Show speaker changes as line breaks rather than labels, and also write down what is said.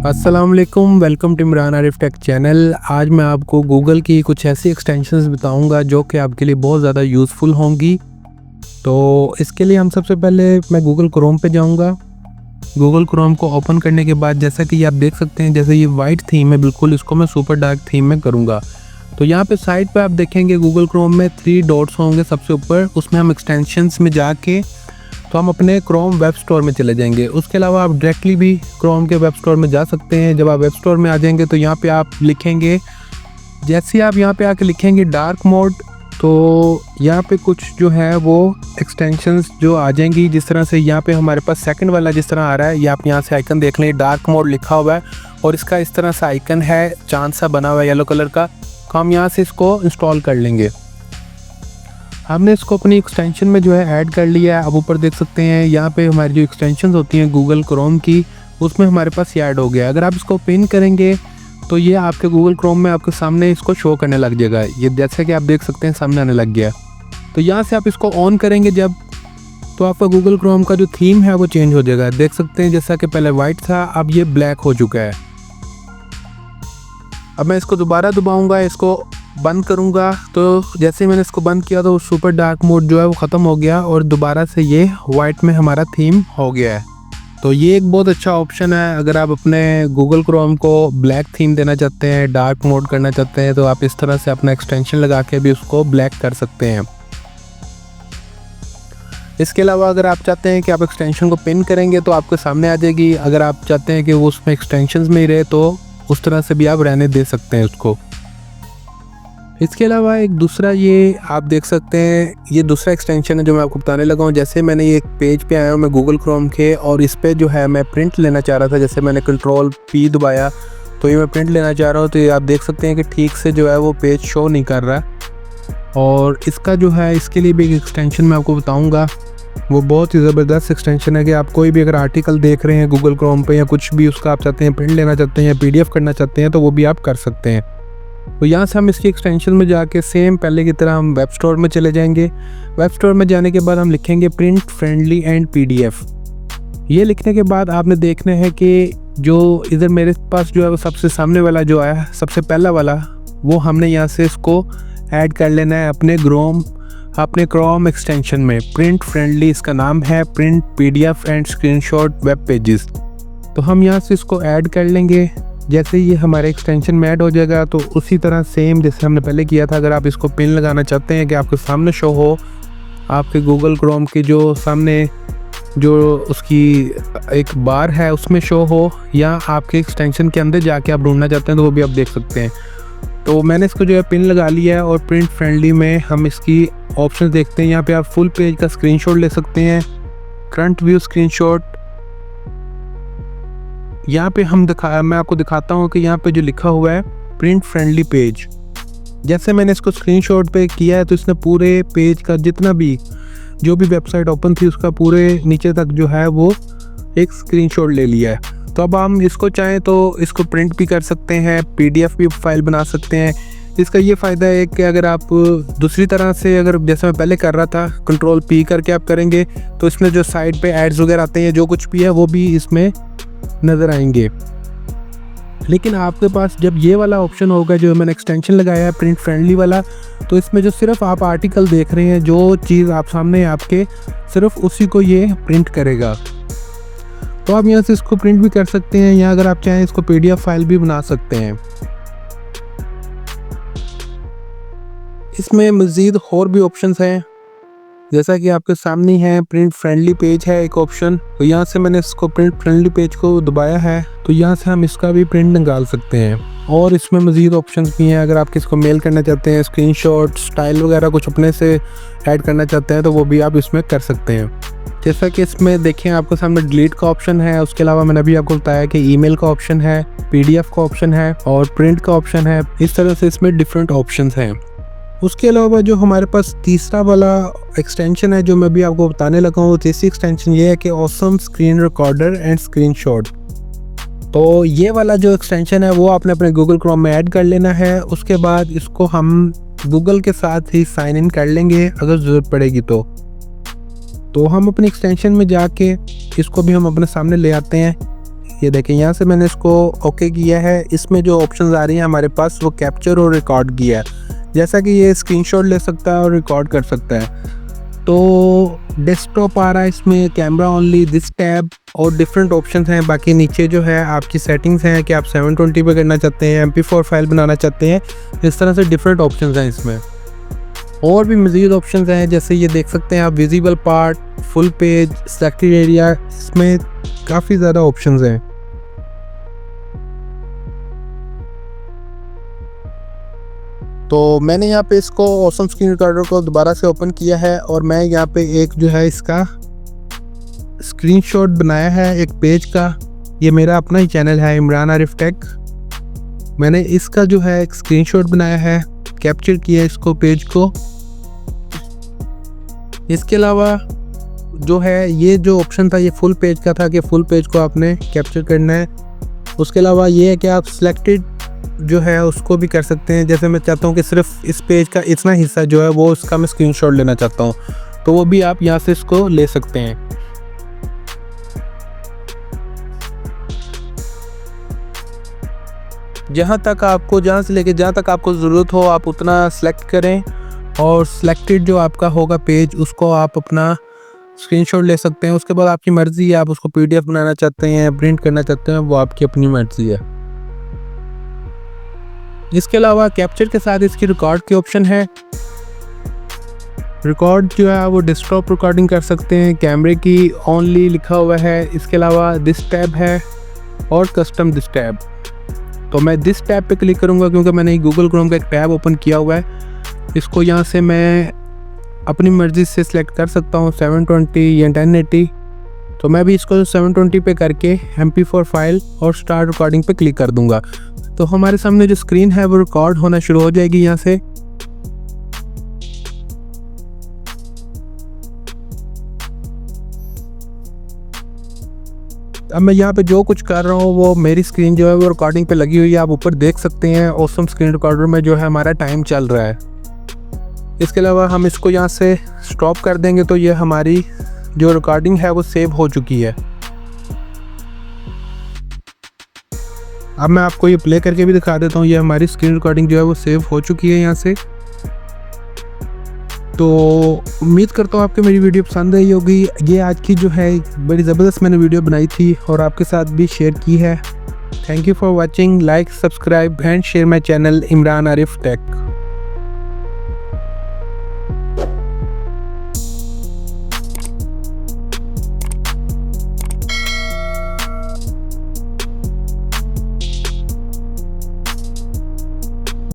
अस्सलाम वालेकुम, welcome to Imran Arif tech channel. आज मैं आपको गूगल की कुछ ऐसी एक्सटेंशंस बताऊंगा जो कि आपके लिए बहुत ज़्यादा यूज़फुल होंगी। तो इसके लिए हम सबसे पहले मैं गूगल क्रोम पे जाऊंगा। गूगल क्रोम को ओपन करने के बाद जैसा कि आप देख सकते हैं, जैसे ये वाइट थीम है बिल्कुल, इसको मैं सुपर डार्क थीम में करूँगा। तो यहाँ पे साइड पे आप देखेंगे गूगल क्रोम में 3 डॉट्स होंगे सबसे ऊपर, उसमें हम एक्सटेंशंस में जाके तो हम अपने क्रोम वेब स्टोर में चले जाएंगे। उसके अलावा आप डायरेक्टली भी क्रोम के वेब स्टोर में जा सकते हैं। जब आप वेब स्टोर में आ जाएंगे तो यहाँ पे आप लिखेंगे, जैसे आप यहाँ पे आके लिखेंगे डार्क मोड, तो यहाँ पे कुछ जो है वो एक्सटेंशंस जो आ जाएंगी। जिस तरह से यहाँ पे हमारे पास सेकंड वाला जिस तरह आ रहा है, ये आप यहाँ से आइकन देख लें, डार्क मोड लिखा हुआ है और इसका इस तरह से आइकन है, चांद सा बना हुआ है येलो कलर का। तो हम यहाँ से इसको इंस्टॉल कर लेंगे। हमने इसको अपनी एक्सटेंशन में जो है ऐड कर लिया है। अब ऊपर देख सकते हैं यहाँ पे हमारी जो एक्सटेंशंस होती हैं गूगल क्रोम की, उसमें हमारे पास ये ऐड हो गया। अगर आप इसको पिन करेंगे तो ये आपके गूगल क्रोम में आपके सामने इसको शो करने लग जाएगा। ये जैसे कि आप देख सकते हैं सामने आने लग गया। तो यहाँ से आप इसको ऑन करेंगे जब, तो आपका गूगल क्रोम का जो थीम है वो चेंज हो जाएगा। देख सकते हैं जैसा कि पहले वाइट था, अब ये ब्लैक हो चुका है। अब मैं इसको दोबारा दबाऊँगा, इसको बंद करूंगा, तो जैसे मैंने इसको बंद किया तो सुपर डार्क मोड जो है वो ख़त्म हो गया और दोबारा से ये वाइट में हमारा थीम हो गया है। तो ये एक बहुत अच्छा ऑप्शन है। अगर आप अपने गूगल क्रोम को ब्लैक थीम देना चाहते हैं, डार्क मोड करना चाहते हैं, तो आप इस तरह से अपना एक्सटेंशन लगा के भी उसको ब्लैक कर सकते हैं। इसके अलावा अगर आप चाहते हैं कि आप एक्सटेंशन को पिन करेंगे तो आपके सामने आ जाएगी। अगर आप चाहते हैं कि वो उसमें एक्सटेंशन में ही रहे तो उस तरह से भी आप रहने दे सकते हैं उसको। इसके अलावा एक दूसरा, ये आप देख सकते हैं, ये दूसरा एक्सटेंशन है जो मैं आपको बताने लगा हूँ। जैसे मैंने ये एक पेज पे आया हूँ मैं गूगल क्रोम के, और इस पे जो है मैं प्रिंट लेना चाह रहा था। जैसे मैंने कंट्रोल P दबाया तो ये मैं प्रिंट लेना चाह रहा हूँ। तो ये आप देख सकते हैं कि ठीक से जो है वो पेज शो नहीं कर रहा। और इसका जो है, इसके लिए भी एक एक्सटेंशन मैं आपको बताऊँगा। वो बहुत ही ज़बरदस्त एक्सटेंशन है कि आप कोई भी अगर आर्टिकल देख रहे हैं गूगल क्रोम पे या कुछ भी उसका आप चाहते हैं प्रिंट लेना चाहते हैं या PDF करना चाहते हैं तो वो भी आप कर सकते हैं। तो यहाँ से हम इसकी एक्सटेंशन में जाके सेम पहले की तरह हम वेब स्टोर में चले जाएंगे। वेब स्टोर में जाने के बाद हम लिखेंगे प्रिंट फ्रेंडली एंड PDF। ये लिखने के बाद आपने देखना है कि जो इधर मेरे पास जो है वो सबसे सामने वाला जो आया, सबसे पहला वाला, वो हमने यहाँ से इसको ऐड कर लेना है अपने क्रोम एक्सटेंशन में। प्रिंट फ्रेंडली इसका नाम है, print PDF and screenshot web pages. तो हम यहाँ से इसको ऐड कर लेंगे। जैसे ये हमारे एक्सटेंशन में ऐड हो जाएगा तो उसी तरह सेम जैसे हमने पहले किया था, अगर आप इसको पिन लगाना चाहते हैं कि आपके सामने शो हो, आपके गूगल क्रोम के जो सामने जो उसकी एक बार है उसमें शो हो, या आपके एक्सटेंशन के अंदर जाके आप ढूंढना चाहते हैं तो वो भी आप देख सकते हैं। तो मैंने इसको जो है पिन लगा लिया है और प्रिंट फ्रेंडली में हम इसकी ऑप्शन देखते हैं। यहाँ पे आप फुल पेज का स्क्रीनशॉट ले सकते हैं, फ्रंट व्यू स्क्रीनशॉट। यहाँ पे मैं आपको दिखाता हूँ कि यहाँ पे जो लिखा हुआ है प्रिंट फ्रेंडली पेज, जैसे मैंने इसको स्क्रीनशॉट पे किया है तो इसने पूरे पेज का जितना भी जो भी वेबसाइट ओपन थी उसका पूरे नीचे तक जो है वो एक स्क्रीनशॉट ले लिया है। तो अब हम इसको चाहें तो इसको प्रिंट भी कर सकते हैं, PDF भी फाइल बना सकते हैं। इसका ये फ़ायदा है कि अगर आप दूसरी तरह से, अगर जैसे मैं पहले कर रहा था कंट्रोल P करके आप करेंगे तो इसमें जो साइड पे एड्स वगैरह आते हैं, जो कुछ भी है वो भी इसमें नज़र आएंगे। लेकिन आपके पास जब ये वाला ऑप्शन होगा जो मैंने एक्सटेंशन लगाया है प्रिंट फ्रेंडली वाला, तो इसमें जो सिर्फ आप आर्टिकल देख रहे हैं, जो चीज़ आप सामने आपके, सिर्फ उसी को ये प्रिंट करेगा। तो आप यहाँ से इसको प्रिंट भी कर सकते हैं, या अगर आप चाहें इसको PDF फाइल भी बना सकते हैं। इसमें मज़ीद और भी ऑप्शंस हैं, जैसा कि आपके सामने है प्रिंट फ्रेंडली पेज है एक ऑप्शन। तो यहाँ से मैंने इसको प्रिंट फ्रेंडली पेज को दबाया है, तो यहाँ से हम इसका भी प्रिंट निकाल सकते हैं। और इसमें मज़ीद ऑप्शंस भी हैं, अगर आप किसको मेल करना चाहते हैं, स्क्रीनशॉट, स्टाइल वगैरह कुछ अपने से ऐड करना चाहते हैं तो वो भी आप इसमें कर सकते हैं। जैसा कि इसमें देखें आपके सामने डिलीट का ऑप्शन है, उसके अलावा मैंने अभी आपको बताया कि ईमेल का ऑप्शन है, PDF का ऑप्शन है और प्रिंट का ऑप्शन है। इस तरह से इसमें डिफरेंट ऑप्शंस हैं। उसके अलावा जो हमारे पास तीसरा वाला एक्सटेंशन है जो मैं भी आपको बताने लगा हूँ, तीसरी एक्सटेंशन ये है कि awesome screen recorder and screenshot. तो ये वाला जो एक्सटेंशन है वो आपने अपने गूगल क्रोम में ऐड कर लेना है। उसके बाद इसको हम गूगल के साथ ही साइन इन कर लेंगे अगर ज़रूरत पड़ेगी तो हम अपनी एक्सटेंशन में जाके इसको भी हम अपने सामने ले आते हैं। ये देखें यहाँ से मैंने इसको ओके किया है। इसमें जो ऑप्शंस आ रही हैं हमारे पास वो कैप्चर और रिकॉर्ड की है। जैसा कि ये स्क्रीनशॉट ले सकता है और रिकॉर्ड कर सकता है। तो डेस्कटॉप आ रहा है इसमें, कैमरा ओनली, दिस टैब और डिफरेंट ऑप्शंस हैं। बाकी नीचे जो है आपकी सेटिंग्स हैं कि आप 720 पे करना चाहते हैं, MP4 फाइल बनाना चाहते हैं, इस तरह से डिफरेंट ऑप्शंस हैं इसमें। और भी मज़ीद ऑप्शंस हैं, जैसे ये देख सकते हैं आप, visible part, full page, selected area, इसमें काफ़ी ज़्यादा ऑप्शंस हैं। तो मैंने यहाँ पे इसको ऑसम स्क्रीन रिकॉर्डर को दोबारा से ओपन किया है और मैं यहाँ पे एक जो है इसका स्क्रीनशॉट बनाया है एक पेज का। ये मेरा अपना ही चैनल है, इमरान आरिफ टेक। मैंने इसका जो है एक स्क्रीनशॉट बनाया है, कैप्चर किया इसको, पेज को। इसके अलावा जो है ये जो ऑप्शन था ये फुल पेज का था कि फुल पेज को आपने कैप्चर करना है। उसके अलावा ये है कि आप सिलेक्टेड जो है उसको भी कर सकते हैं। जैसे मैं चाहता हूँ कि सिर्फ इस पेज का इतना हिस्सा जो है वो उसका मैं स्क्रीनशॉट लेना चाहता हूँ, तो वो भी आप यहाँ से इसको ले सकते हैं। जहाँ से लेके जहाँ तक आपको ज़रूरत हो आप उतना सेलेक्ट करें और सिलेक्टेड जो आपका होगा पेज उसको आप अपना स्क्रीनशॉट ले सकते हैं। उसके बाद आपकी मर्ज़ी है, आप उसको PDF बनाना चाहते हैं, प्रिंट करना चाहते हैं, वो आपकी अपनी मर्ज़ी है। इसके अलावा कैप्चर के साथ इसकी रिकॉर्ड की ऑप्शन है। रिकॉर्ड जो है वो डेस्कटॉप रिकॉर्डिंग कर सकते हैं, कैमरे की ओनली लिखा हुआ है। इसके अलावा दिस टैब है और कस्टम दिस टैब। तो मैं दिस टैब पे क्लिक करूँगा क्योंकि मैंने गूगल क्रोम का एक टैब ओपन किया हुआ है। इसको यहाँ से मैं अपनी मर्ज़ी से सिलेक्ट कर सकता हूँ, 720 या 1080। तो मैं भी इसको 720 पे करके MP4 फाइल और स्टार्ट रिकॉर्डिंग पे क्लिक कर दूंगा। तो हमारे सामने जो स्क्रीन है वो रिकॉर्ड होना शुरू हो जाएगी यहाँ से। अब मैं यहाँ पे जो कुछ कर रहा हूँ वो मेरी स्क्रीन जो है वो रिकॉर्डिंग पे लगी हुई है, आप ऊपर देख सकते हैं। ऑसम स्क्रीन रिकॉर्डर में जो है हमारा टाइम चल रहा है। इसके अलावा हम इसको यहाँ से स्टॉप कर देंगे तो ये हमारी जो रिकॉर्डिंग है वो सेव हो चुकी है। अब मैं आपको ये प्ले करके भी दिखा देता हूँ। ये हमारी स्क्रीन रिकॉर्डिंग जो है वो सेव हो चुकी है यहाँ से। तो उम्मीद करता हूँ आपको मेरी वीडियो पसंद आई होगी। ये आज की जो है बड़ी ज़बरदस्त मैंने वीडियो बनाई थी और आपके साथ भी शेयर की है। Thank you for watching. Like, subscribe and share my channel Imran Arif take.